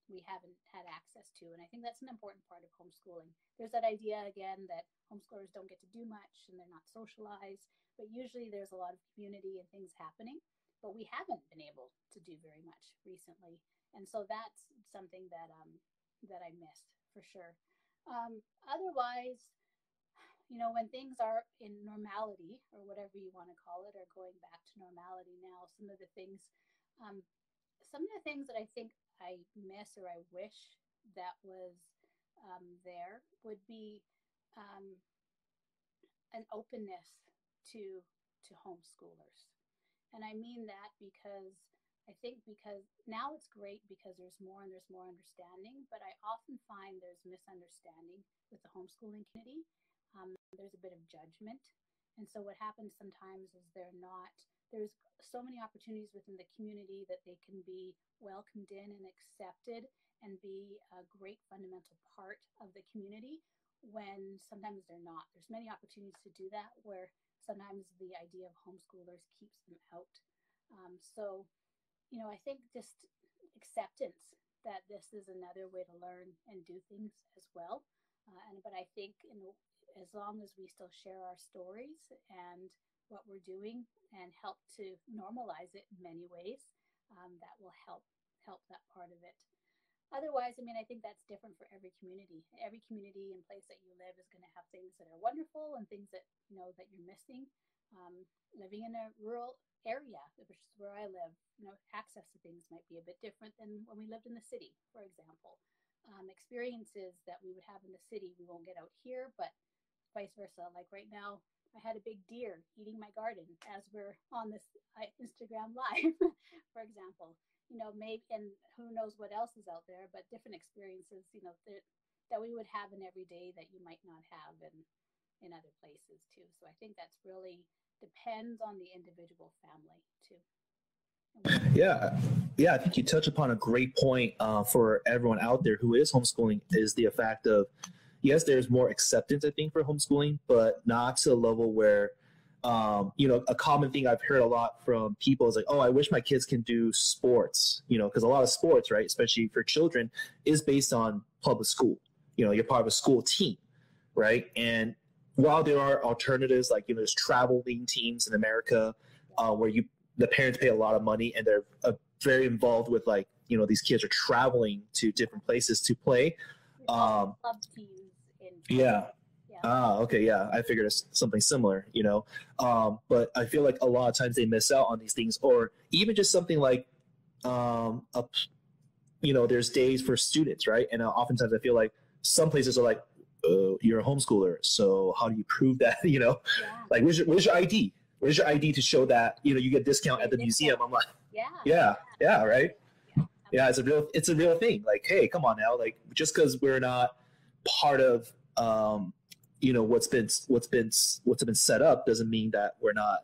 we haven't had access to. And I think that's an important part of homeschooling. There's that idea again that homeschoolers don't get to do much and they're not socialized, but usually there's a lot of community and things happening. But we haven't been able to do very much recently, and so that's something that that I missed for sure. Otherwise, you know, when things are in normality or whatever you want to call it, or going back to normality now, um, some of the things that I think I miss or I wish that was there would be an openness to to homeschoolers. And I mean that because I think because now it's great because there's more and there's more understanding, but I often find there's misunderstanding with the homeschooling community. There's a bit of judgment. And so what happens sometimes is there's so many opportunities within the community that they can be welcomed in and accepted and be a great fundamental part of the community when sometimes they're not. There's many opportunities to do that where sometimes the idea of homeschoolers keeps them out. So, I think just acceptance that this is another way to learn and do things as well. But I think as long as we still share our stories and what we're doing and help to normalize it in many ways, that will help that part of it. Otherwise, I think that's different for every community. Every community and place that you live is going to have things that are wonderful and things that that you're missing. Living in a rural area, which is where I live, access to things might be a bit different than when we lived in the city, for example. Experiences that we would have in the city, we won't get out here, but vice versa. Like right now, I had a big deer eating my garden as we're on this Instagram live, for example. Maybe, and who knows what else is out there, but different experiences, that we would have in every day that you might not have in other places too. So I think that's really depends on the individual family too. Yeah, I think you touch upon a great point for everyone out there who is homeschooling is the fact of, yes, there's more acceptance, I think, for homeschooling, but not to a level where, a common thing I've heard a lot from people is like, oh, I wish my kids can do sports, because a lot of sports, right, especially for children, is based on public school. You're part of a school team, right? And while there are alternatives, like, there's traveling teams in America where the parents pay a lot of money and they're very involved with, like, these kids are traveling to different places to play. Club teams yeah. Okay. Yeah. I figured it's something similar, but I feel like a lot of times they miss out on these things, or even just something like, there's days for students, right? And oftentimes I feel like some places are like, you're a homeschooler, so how do you prove that? Like, where's your ID? Where's your ID to show that, you get a discount at the museum? I'm like, yeah, right. Yeah. It's a real thing. Like, hey, come on now. Like, just because we're not part of, what's been set up doesn't mean that we're not,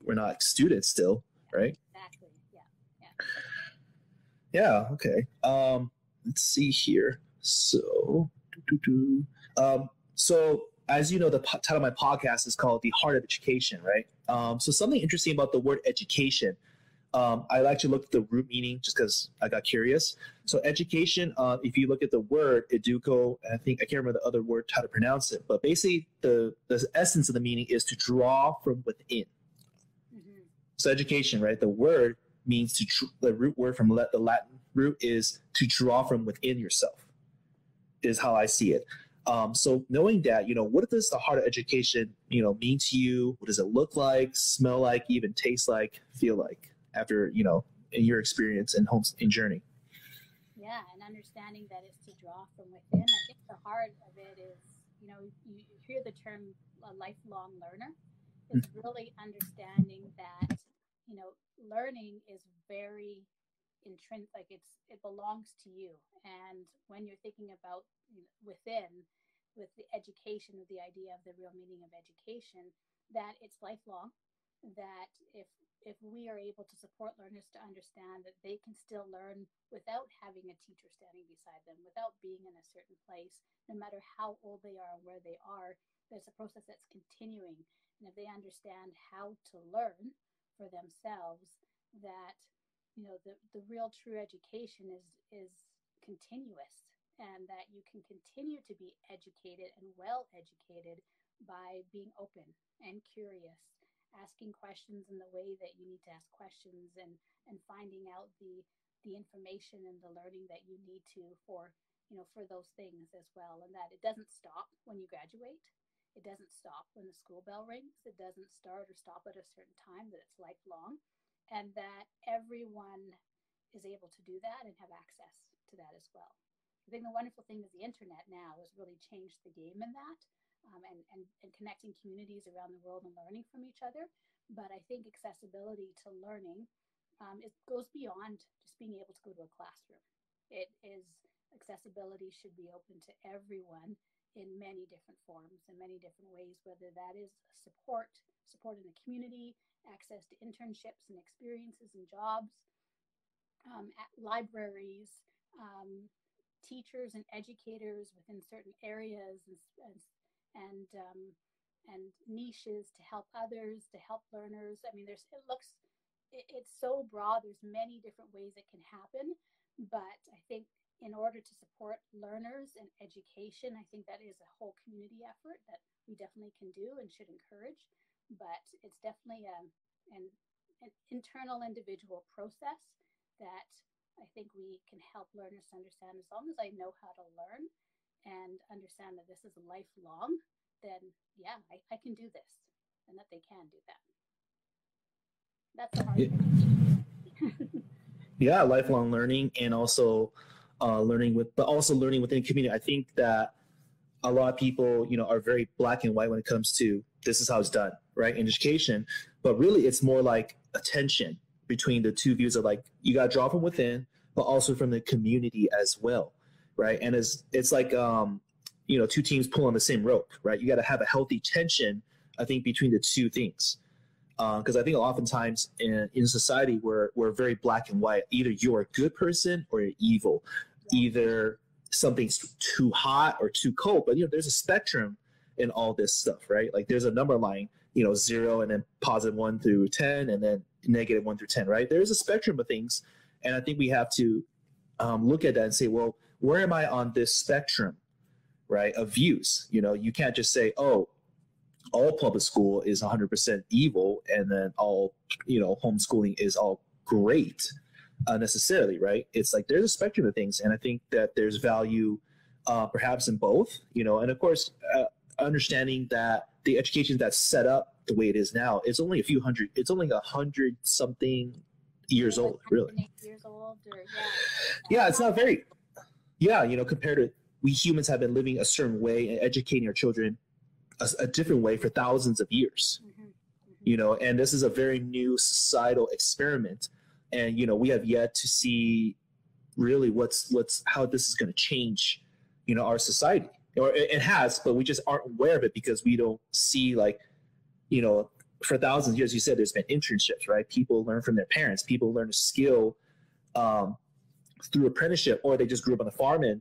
we're not students still. Right. Exactly. Yeah. Okay. Let's see here. So, so as you know, the title of my podcast is called The Heart of Education, right? So something interesting about the word education, I actually looked at the root meaning just because I got curious. So education, if you look at the word educo, and I can't remember the other word, how to pronounce it, but basically the essence of the meaning is to draw from within. Mm-hmm. So education, right? The word means the root word from the Latin root is to draw from within yourself, is how I see it. So knowing that, what does the heart of education, mean to you? What does it look like, smell like, even taste like, feel like after, in your experience in journey? Yeah, and understanding that it's to draw from within. I think the heart of it is, you hear the term a lifelong learner. It's really understanding that, learning is very intrinsic, like it belongs to you. And when you're thinking about within, with the education, with the idea of the real meaning of education, that it's lifelong, that if we are able to support learners to understand that they can still learn without having a teacher standing beside them, without being in a certain place, no matter how old they are and where they are, there's a process that's continuing. And if they understand how to learn for themselves, that the real true education is continuous, and that you can continue to be educated and well educated by being open and curious, asking questions in the way that you need to ask questions, and finding out the information and the learning that you need to for those things as well. And that it doesn't stop when you graduate. It doesn't stop when the school bell rings. It doesn't start or stop at a certain time, that it's lifelong, and that everyone is able to do that and have access to that as well. I think the wonderful thing is the internet now has really changed the game in that. and connecting communities around the world and learning from each other. But I think accessibility to learning, it goes beyond just being able to go to a classroom. It is, accessibility should be open to everyone in many different forms and many different ways, whether that is support in the community, access to internships and experiences and jobs, at libraries, teachers and educators within certain areas and niches to help others, to help learners. I mean, it's so broad. There's many different ways it can happen, but I think in order to support learners and education, I think that is a whole community effort that we definitely can do and should encourage. But it's definitely an internal individual process that I think we can help learners to understand. As long as I know how to learn and understand that this is lifelong, then yeah, I can do this, and that they can do that. That's the hard thing. Yeah, lifelong learning, and also learning within community. I think that a lot of people, are very black and white when it comes to this is how it's done, right, in education. But really, it's more like a tension between the two views of like, you got to draw from within, but also from the community as well, right? And it's like, two teams pull on the same rope, right? You got to have a healthy tension, I think, between the two things. Because I think oftentimes in society, we're very black and white. Either you're a good person or you're evil. Either something's too hot or too cold. But, there's a spectrum in all this stuff, right? Like there's a number line, 0 and then positive 1 through 10 and then negative 1 through 10, right? There's a spectrum of things. And I think we have to look at that and say, well, where am I on this spectrum, right, of views? You can't just say, oh, all public school is 100% evil and then all, homeschooling is all great necessarily, right? It's like there's a spectrum of things. And I think that there's value perhaps in both, and of course, understanding that the education that's set up the way it is now, it's only it's only 100 something years old, really. Years old, or yeah, it's not very, compared to we humans have been living a certain way and educating our children a different way for thousands of years, and this is a very new societal experiment. And, we have yet to see really how this is going to change, our society. Or it has, but we just aren't aware of it because we don't see, like, for thousands of years, you said there's been internships, right? People learn from their parents. People learn a skill through apprenticeship, or they just grew up on the farm and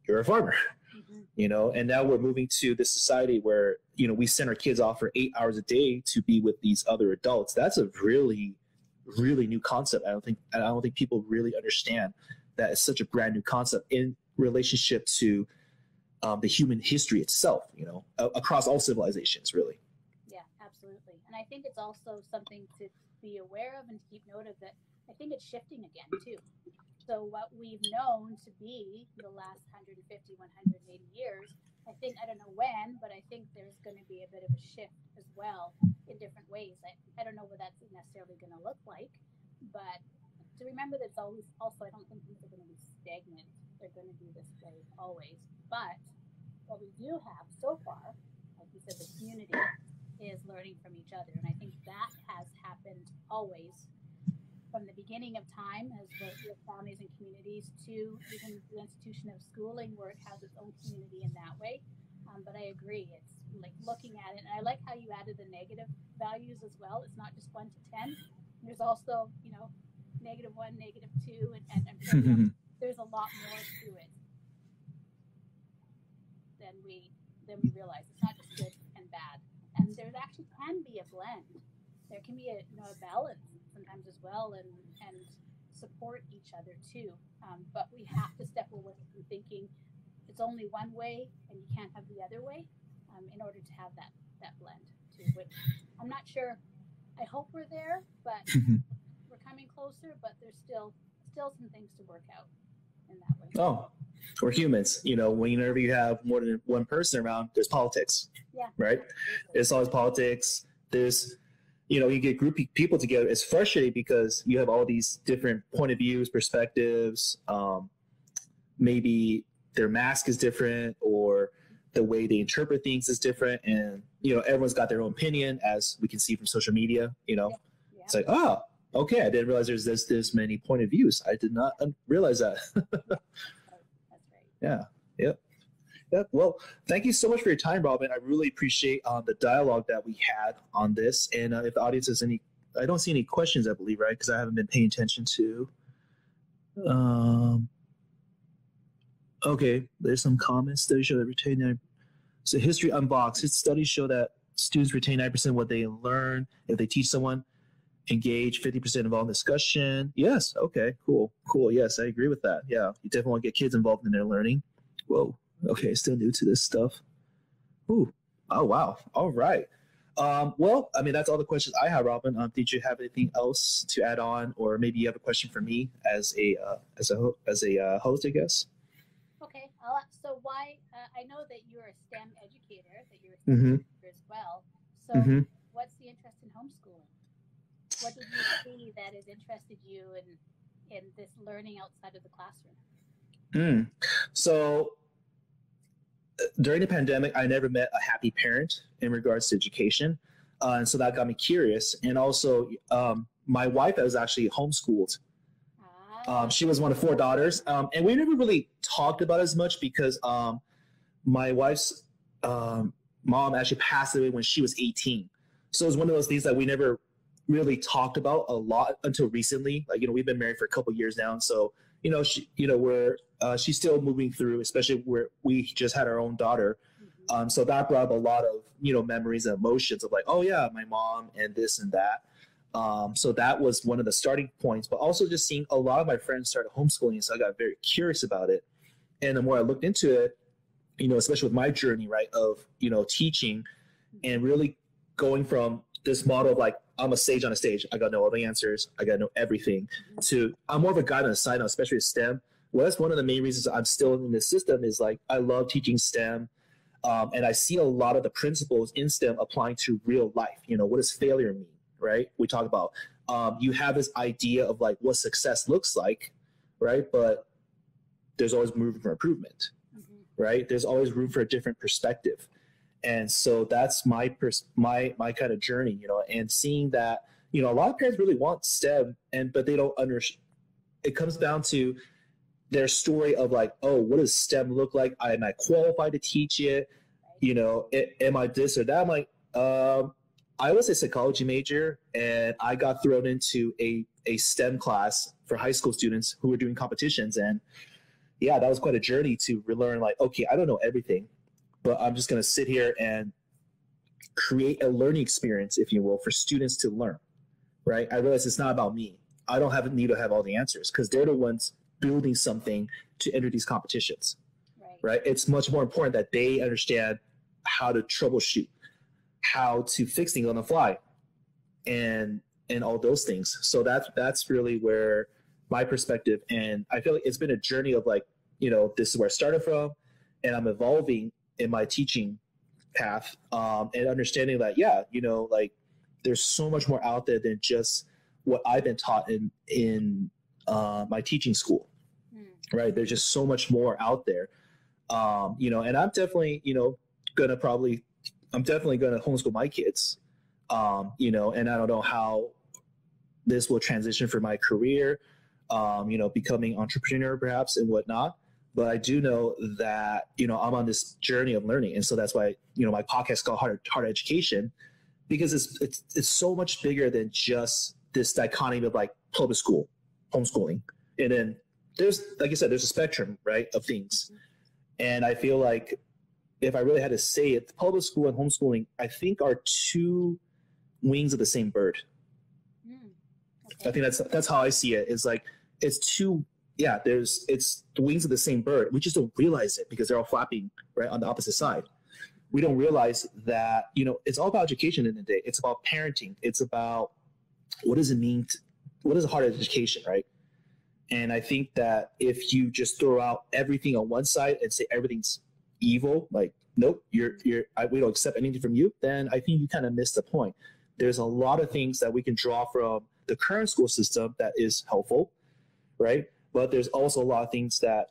you're a farmer, and now we're moving to this society where, we send our kids off for 8 hours a day to be with these other adults. That's a really, really new concept. I don't think people really understand that it's such a brand new concept in relationship to the human history itself, across all civilizations, really. Yeah, absolutely. And I think it's also something to be aware of and to keep note of, that I think it's shifting again too. So what we've known to be the last 150, 180 years, I don't know when, but I think there's going to be a bit of a shift as well in different ways. I don't know what that's necessarily going to look like, but to remember that it's always also, I don't think things are going to be stagnant. They're going to be this way always. But what we do have so far, like you said, the community is learning from each other. And I think that has happened always from the beginning of time, as with families and communities, to even the institution of schooling, where it has its own community in that way. But I agree, it's like looking at it, and I like how you added the negative values as well. It's not just 1 to 10. There's also, -1, -2, and there's a lot more to it than we realize. It's not just good and bad, and there actually can be a blend. There can be a balance sometimes as well, and support each other too. But we have to step away from thinking it's only one way and you can't have the other way, in order to have that blend too. Which I'm not sure. I hope we're there, but we're coming closer. But there's still some things to work out in that way. Oh, we're humans. Whenever you have more than one person around, there's politics. Yeah. Right. It's always politics. There's you get group people together. It's frustrating because you have all these different point of views, perspectives. Maybe their mask is different, or the way they interpret things is different, and everyone's got their own opinion, as we can see from social media. Yeah. It's like, oh, okay, I didn't realize there's this many point of views. I did not realize that. That's right. Yeah. Yep. Yep. Well, thank you so much for your time, Robyn. I really appreciate the dialogue that we had on this. And if the audience has any, I don't see any questions, I believe, right? Because I haven't been paying attention to. Okay, there's some comments. Studies show that retain. So history unboxed. Its studies show that students retain 9% of what they learn if they teach someone. Engage 50% involved in discussion. Yes. Okay. Cool. Yes, I agree with that. Yeah, you definitely want to get kids involved in their learning. Whoa. Okay, still new to this stuff. Ooh. Oh wow. All right. Well, I mean, that's all the questions I have, Robyn. Did you have anything else to add on, or maybe you have a question for me as a host, I guess? Okay. So why? I know that you're a STEM educator, that you're a STEM educator as well. So what's the interest in homeschooling? What did you see that has interested you in this learning outside of the classroom? So during the pandemic, I never met a happy parent in regards to education. And so that got me curious. And also, my wife was actually homeschooled. She was one of 4 daughters. And we never really talked about it as much because my wife's mom actually passed away when she was 18. So it was one of those things that we never really talked about a lot until recently. Like, we've been married for a couple of years now. And so, she's still moving through, especially where we just had our own daughter. So that brought up a lot of, memories and emotions of like, oh yeah, my mom and this and that. So that was one of the starting points, but also just seeing a lot of my friends started homeschooling. So I got very curious about it. And the more I looked into it, especially with my journey, right, of, teaching and really going from this model of like, I'm a sage on a stage. I got to know all the answers. I got to know everything. To I'm more of a guide on a side note, especially with STEM. Well, that's one of the main reasons I'm still in this system is like I love teaching STEM. And I see a lot of the principles in STEM applying to real life. What does failure mean, right? We talk about you have this idea of like what success looks like, right? But there's always room for improvement, right? There's always room for a different perspective. And so that's my kind of journey, and seeing that, a lot of parents really want STEM, but they don't understand. It comes down to their story of like, oh, what does STEM look like? Am I qualified to teach it? Am I this or that? I'm like, I was a psychology major, and I got thrown into a STEM class for high school students who were doing competitions. And yeah, that was quite a journey to relearn like, okay, I don't know everything, but I'm just going to sit here and create a learning experience, if you will, for students to learn, right? I realize it's not about me. I don't need to have all the answers because they're the ones building something to enter these competitions, right? It's much more important that they understand how to troubleshoot, how to fix things on the fly, and all those things. So that's really where my perspective, and I feel like it's been a journey of like, this is where I started from, and I'm evolving in my teaching path, and understanding that, like there's so much more out there than just what I've been taught in my teaching school, right? There's just so much more out there, and I'm definitely, I'm definitely going to homeschool my kids, and I don't know how this will transition for my career, becoming entrepreneur perhaps and whatnot. But I do know that, I'm on this journey of learning. And so that's why, my podcast is called Hard Education, because it's so much bigger than just this dichotomy of like public school, homeschooling. And then there's, like I said, there's a spectrum, right, of things. And I feel like if I really had to say it, public school and homeschooling, I think are 2 wings of the same bird. Okay. I think that's how I see it. It's like, it's the wings of the same bird. We just don't realize it because they're all flapping right on the opposite side. We don't realize that, it's all about education in the day. It's about parenting. It's about what does it mean? What is a hard education, right? And I think that if you just throw out everything on one side and say everything's evil, like, nope, we don't accept anything from you, then I think you kind of missed the point. There's a lot of things that we can draw from the current school system that is helpful, right? But there's also a lot of things that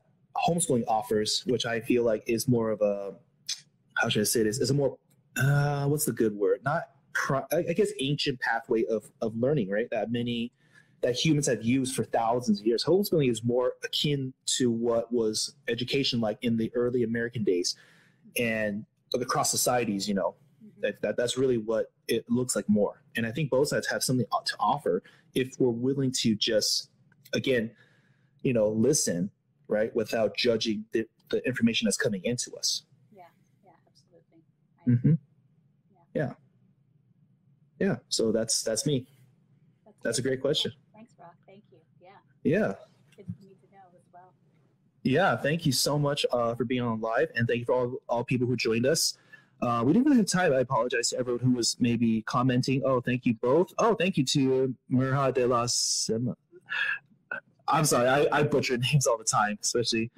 homeschooling offers, which I feel like is more of how should I say this? Is a more what's the good word? Not I guess ancient pathway of learning, right? That humans have used for thousands of years. Homeschooling is more akin to what was education like in the early American days, and across societies. That's really what it looks like more. And I think both sides have something to offer if we're willing to just, again, listen, right, without judging the information that's coming into us. Yeah, absolutely. Yeah. So that's me. That's a great question. Thanks, Rock. Thank you. Yeah. Good for me to know as well. Yeah. Thank you so much for being on live, and thank you for all people who joined us. We didn't really have time. I apologize to everyone who was maybe commenting. Oh, thank you both. Oh, thank you to Murha de la Sema. I'm sorry, I butcher names all the time, especially.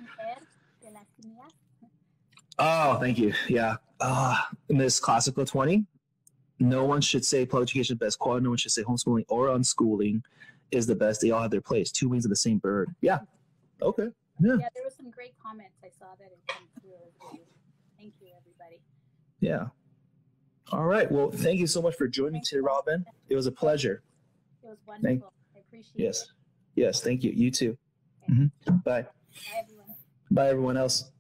Oh, thank you. Yeah. Miss Classical 20. No one should say public education is best quality. No one should say homeschooling or unschooling is the best. They all have their place. Two wings of the same bird. Yeah. Okay. Yeah, there were some great comments. I saw that it came through. Thank you, everybody. Yeah. All right. Well, thank you so much for joining me today, Robyn. It was a pleasure. It was wonderful. I appreciate it. Yes. Thank you. You too. Okay. Bye. Bye, everyone. Bye, everyone else.